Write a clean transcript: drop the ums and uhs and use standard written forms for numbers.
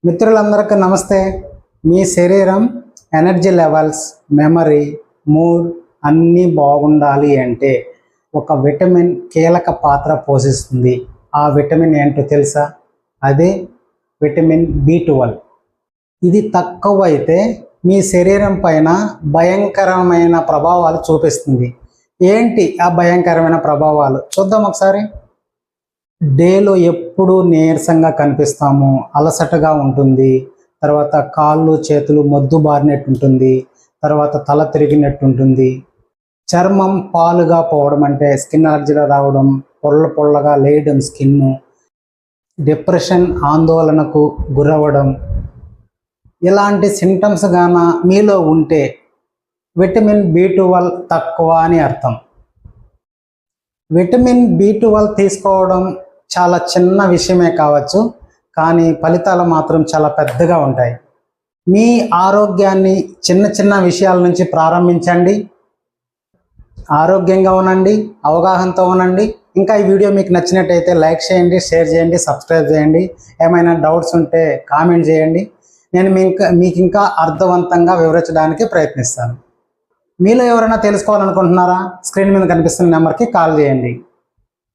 మిత్రులందరికీ నమస్తే. మీ శరీరం ఎనర్జీ లెవెల్స్, మెమరీ, మూడ్ అన్నీ బాగుండాలి అంటే ఒక విటమిన్ కీలక పాత్ర పోషిస్తుంది. ఆ విటమిన్ ఏంటో తెలుసా? అదే విటమిన్ B12. ఇది తక్కువైతే మీ శరీరం పైన భయంకరమైన ప్రభావాలు చూపిస్తుంది. ఏంటి ఆ భయంకరమైన ప్రభావాలు చూద్దాం ఒకసారి. డేలో ఎప్పుడూ నీరసంగా కనిపిస్తాము, అలసటగా ఉంటుంది, తర్వాత కాళ్ళు చేతులు మొద్దు బారినట్టు ఉంటుంది, తర్వాత తల తిరిగినట్టు ఉంటుంది, చర్మం పాలుగా పోవడం అంటే స్కిన్ అలర్జీగా రావడం, పొల్లగా లేయడం స్కిన్, డిప్రెషన్ ఆందోళనకు గురవ్వడం, ఇలాంటి సింటమ్స్ గాన మీలో ఉంటే విటమిన్ B12 తక్కువ అని అర్థం. విటమిన్ B12 తీసుకోవడం చాలా చిన్న విషయమే కావచ్చు, కానీ ఫలితాలు మాత్రం చాలా పెద్దగా ఉంటాయి. మీ ఆరోగ్యాన్ని చిన్న చిన్న విషయాల నుంచి ప్రారంభించండి. ఆరోగ్యంగా ఉండండి, అవగాహనతో ఉండండి. ఇంకా ఈ వీడియో మీకు నచ్చినట్టయితే లైక్ చేయండి, షేర్ చేయండి, సబ్స్క్రైబ్ చేయండి. ఏమైనా డౌట్స్ ఉంటే కామెంట్ చేయండి. నేను మీకు ఇంకా అర్థవంతంగా వివరించడానికి ప్రయత్నిస్తాను. మీలో ఎవరైనా తెలుసుకోవాలనుకుంటున్నారా? స్క్రీన్ మీద కనిపిస్తున్న నెంబర్కి కాల్ చేయండి.